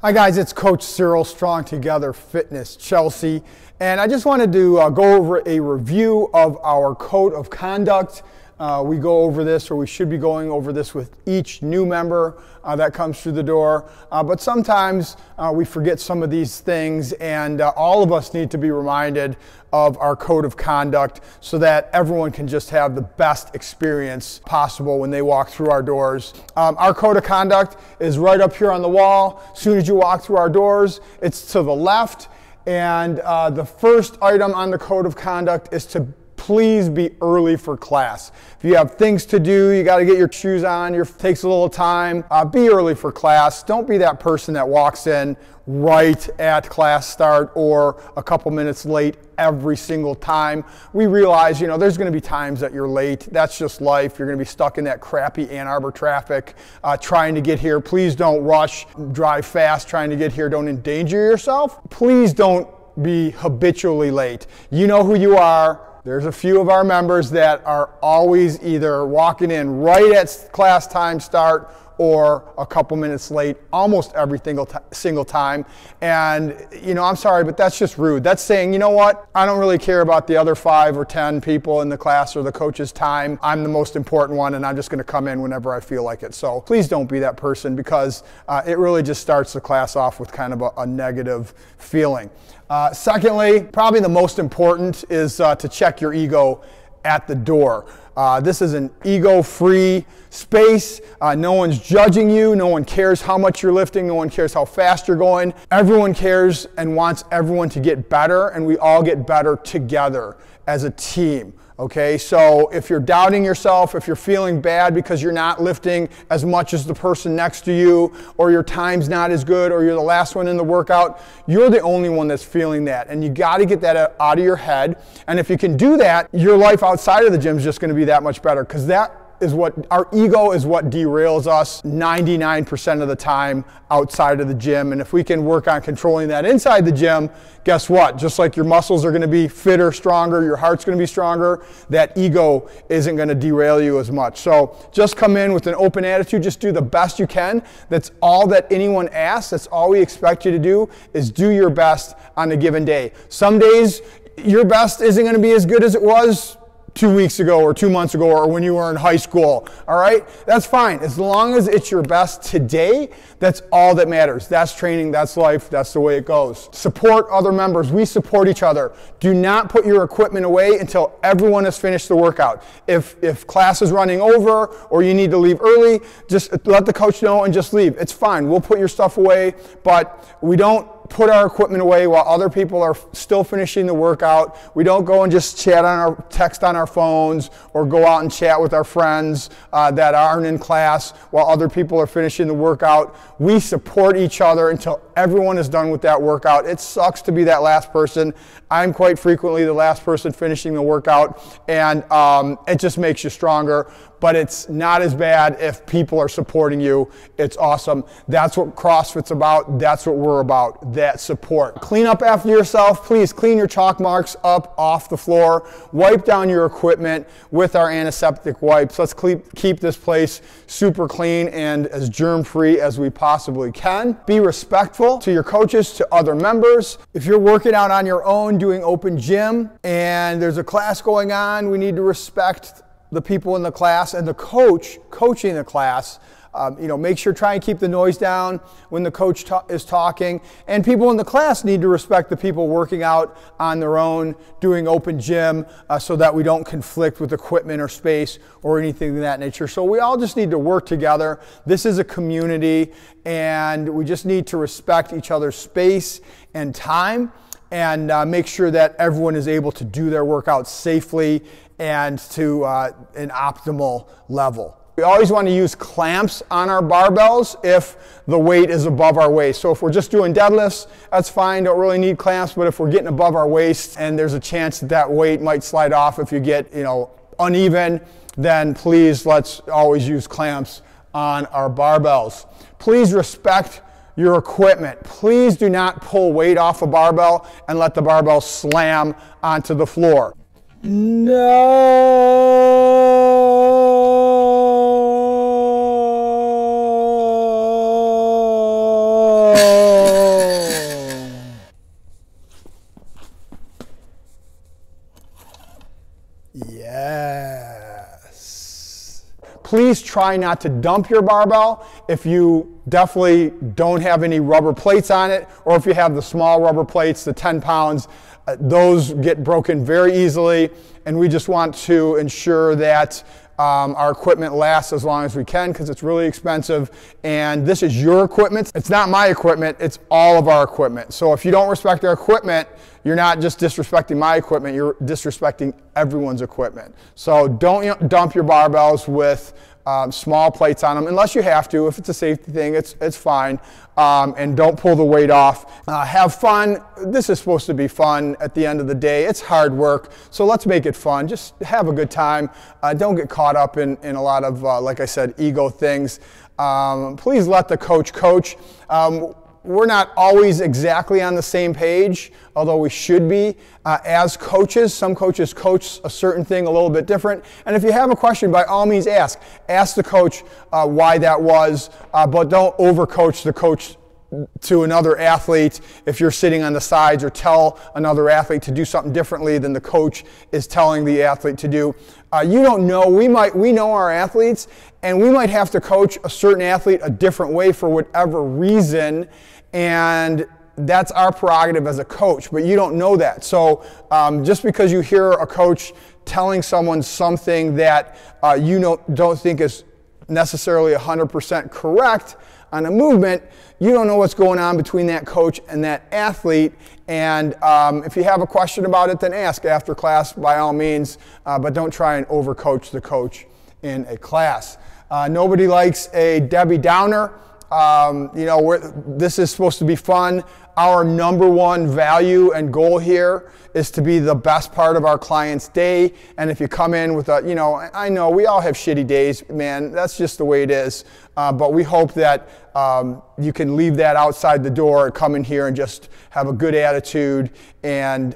Hi guys, it's Coach Cyril, Strong Together Fitness Chelsea, and I just wanted to go over a review of our code of conduct. We go over this, or we should be going over this with each new member that comes through the door, but sometimes we forget some of these things, and all of us need to be reminded of our code of conduct so that everyone can just have the best experience possible when they walk through our doors. Our code of conduct is right up here on the wall. As soon as you walk through our doors, it's to the left, and the first item on the code of conduct is to please be early for class. If you have things to do, you got to get your shoes on, it takes a little time, be early for class. Don't be that person that walks in right at class start or a couple minutes late every single time. We realize, there's going to be times that you're late. That's just life. You're going to be stuck in that crappy Ann Arbor traffic trying to get here. Please don't rush, drive fast trying to get here. Don't endanger yourself. Please don't be habitually late. You know who you are. There's a few of our members that are always either walking in right at class time start or a couple minutes late almost every single time. And, I'm sorry, but that's just rude. That's saying, you know what? I don't really care about the other 5 or 10 people in the class or the coach's time. I'm the most important one, and I'm just going to come in whenever I feel like it. So please don't be that person, because it really just starts the class off with kind of a negative feeling. Secondly, probably the most important is to check your ego at the door. This is an ego-free space. No one's judging you. No one cares how much you're lifting. No one cares how fast you're going. Everyone cares and wants everyone to get better, and we all get better together as a team. Okay, so if you're doubting yourself, if you're feeling bad because you're not lifting as much as the person next to you, or your time's not as good, or you're the last one in the workout, you're the only one that's feeling that. And you got to get that out of your head. And if you can do that, your life outside of the gym is just going to be that much better, because that is our ego is what derails us 99% of the time outside of the gym. And if we can work on controlling that inside the gym, guess what? Just like your muscles are going to be fitter, stronger, your heart's going to be stronger, that ego isn't going to derail you as much. So just come in with an open attitude. Just do the best you can. That's all that anyone asks. That's all we expect you to do, is do your best on a given day. Some days your best isn't going to be as good as it was 2 weeks ago or 2 months ago or when you were in high school, all right? That's fine. As long as it's your best today, that's all that matters. That's training, that's life, that's the way it goes. Support other members. We support each other. Do not put your equipment away until everyone has finished the workout. If class is running over or you need to leave early, just let the coach know and just leave. It's fine. We'll put your stuff away, but we don't put our equipment away while other people are still finishing the workout. We don't go and just text on our phones or go out and chat with our friends that aren't in class while other people are finishing the workout. We support each other until everyone is done with that workout. It sucks to be that last person. I'm quite frequently the last person finishing the workout, and it just makes you stronger. But it's not as bad if people are supporting you. It's awesome. That's what CrossFit's about. That's what we're about, that support. Clean up after yourself. Please clean your chalk marks up off the floor. Wipe down your equipment with our antiseptic wipes. Let's keep this place super clean and as germ-free as we possibly can. Be respectful to your coaches, to other members. If you're working out on your own, doing open gym, and there's a class going on, we need to respect the people in the class and the coach coaching the class. Make sure, try and keep the noise down when the coach is talking. And people in the class need to respect the people working out on their own, doing open gym, so that we don't conflict with equipment or space or anything of that nature. So we all just need to work together. This is a community, and we just need to respect each other's space and time, and make sure that everyone is able to do their workout safely and to an optimal level. We always want to use clamps on our barbells if the weight is above our waist. So if we're just doing deadlifts, that's fine, don't really need clamps, but if we're getting above our waist and there's a chance that weight might slide off if you get, uneven, then please, let's always use clamps on our barbells. Please respect your equipment. Please do not pull weight off a barbell and let the barbell slam onto the floor. No. Please try not to dump your barbell if you definitely don't have any rubber plates on it, or if you have the small rubber plates, the 10 pounds, those get broken very easily, and we just want to ensure that our equipment lasts as long as we can, because it's really expensive, and this is your equipment. It's not my equipment, it's all of our equipment. So if you don't respect our equipment, you're not just disrespecting my equipment, you're disrespecting everyone's equipment. So don't dump your barbells with small plates on them, unless you have to. If it's a safety thing, it's fine. And don't pull the weight off. Have fun. This is supposed to be fun at the end of the day. It's hard work, so let's make it fun. Just have a good time. Don't get caught up in a lot of, like I said, ego things. Please let the coach coach. We're not always exactly on the same page, although we should be as coaches. Some coaches coach a certain thing a little bit different. And if you have a question, by all means ask. Ask the coach why that was, but don't overcoach the coach to another athlete if you're sitting on the sides, or tell another athlete to do something differently than the coach is telling the athlete to do. You don't know. We know our athletes, and we might have to coach a certain athlete a different way for whatever reason, and that's our prerogative as a coach, but you don't know that. So just because you hear a coach telling someone something that you don't think is necessarily 100% correct on a movement, you don't know what's going on between that coach and that athlete. And if you have a question about it, then ask after class by all means, but don't try and overcoach the coach in a class. Nobody likes a Debbie Downer. This is supposed to be fun. Our number one value and goal here is to be the best part of our client's day. And if you come in with I know we all have shitty days, man. That's just the way it is. But we hope that you can leave that outside the door and come in here and just have a good attitude and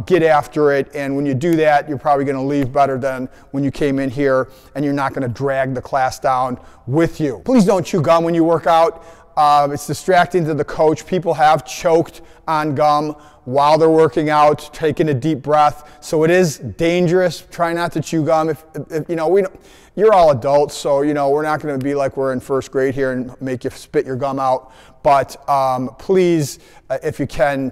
get after it. And when you do that, you're probably going to leave better than when you came in here, and you're not going to drag the class down with you. Please don't chew gum when you work out. It's distracting to the coach. People have choked on gum while they're working out, taking a deep breath. So it is dangerous. Try not to chew gum. If you're all adults, so we're not going to be like we're in first grade here and make you spit your gum out. But please, if you can,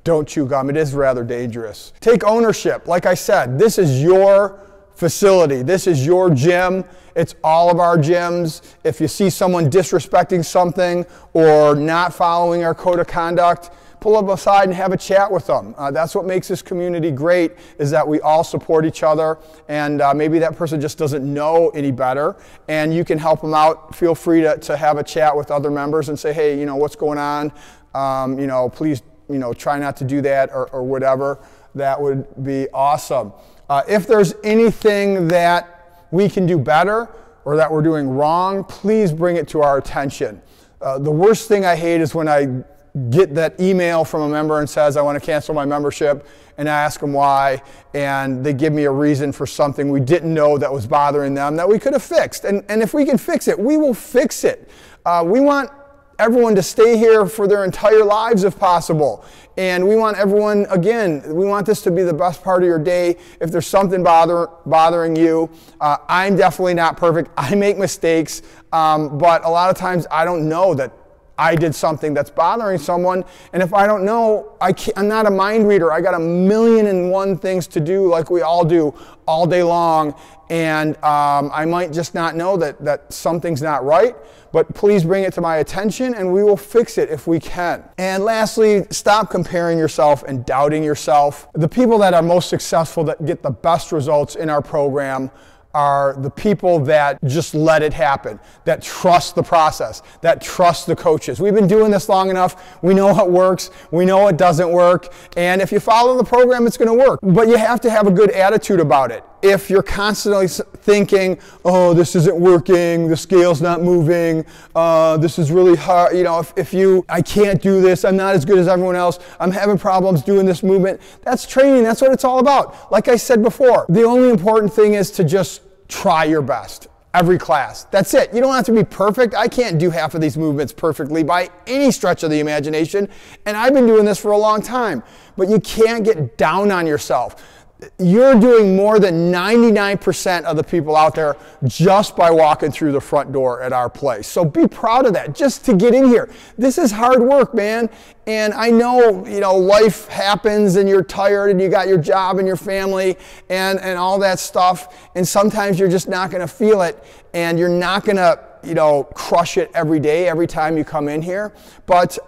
don't chew gum. It is rather dangerous. Take ownership. Like I said, this is your facility. This is your gym. It's all of our gyms. If you see someone disrespecting something or not following our code of conduct, pull them aside and have a chat with them. That's what makes this community great, is that we all support each other, and maybe that person just doesn't know any better, and you can help them out. Feel free to have a chat with other members and say, hey, what's going on? Please, try not to do that, or whatever. That would be awesome. If there's anything that we can do better or that we're doing wrong, please bring it to our attention. The worst thing I hate is when I get that email from a member and says, I want to cancel my membership, and I ask them why, and they give me a reason for something we didn't know that was bothering them that we could have fixed. And if we can fix it, we will fix it. We want everyone to stay here for their entire lives if possible. And we want everyone, again, we want this to be the best part of your day. If there's something bothering you, I'm definitely not perfect. I make mistakes, but a lot of times I don't know that I did something that's bothering someone. And if I don't know, I'm not a mind reader. I got 1,000,001 things to do, like we all do all day long. And I might just not know that something's not right, but please bring it to my attention and we will fix it if we can. And lastly, stop comparing yourself and doubting yourself. The people that are most successful, that get the best results in our program, are the people that just let it happen, that trust the process, that trust the coaches. We've been doing this long enough. We know what works. We know what doesn't work. And if you follow the program, it's going to work. But you have to have a good attitude about it. If you're constantly thinking, oh, this isn't working, the scale's not moving, this is really hard, I can't do this, I'm not as good as everyone else, I'm having problems doing this movement, that's training, that's what it's all about. Like I said before, the only important thing is to just try your best. Every class. That's it. You don't have to be perfect. I can't do half of these movements perfectly by any stretch of the imagination, and I've been doing this for a long time. But you can't get down on yourself. you're doing more than 99% of the people out there just by walking through the front door at our place. So be proud of that, just to get in here. This is hard work, man. And I know, life happens and you're tired and you got your job and your family and all that stuff. And sometimes you're just not going to feel it and you're not going to crush it every day, every time you come in here. But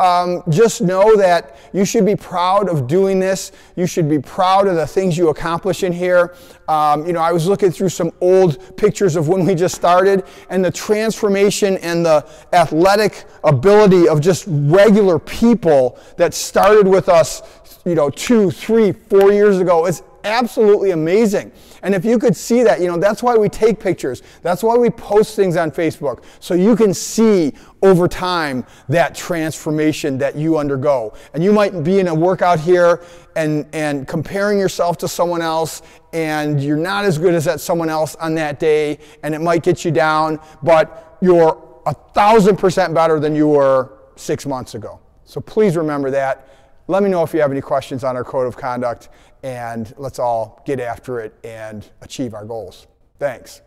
just know that you should be proud of doing this. You should be proud of the things you accomplish in here. I was looking through some old pictures of when we just started, and the transformation and the athletic ability of just regular people that started with us, 2, 3, 4 years ago is absolutely amazing. And if you could see that, that's why we take pictures. That's why we post things on Facebook, so you can see over time that transformation that you undergo. And you might be in a workout here and comparing yourself to someone else, and you're not as good as that someone else on that day, and it might get you down, but you're 1,000% better than you were 6 months ago. So please remember that. Let me know if you have any questions on our code of conduct, and let's all get after it and achieve our goals. Thanks.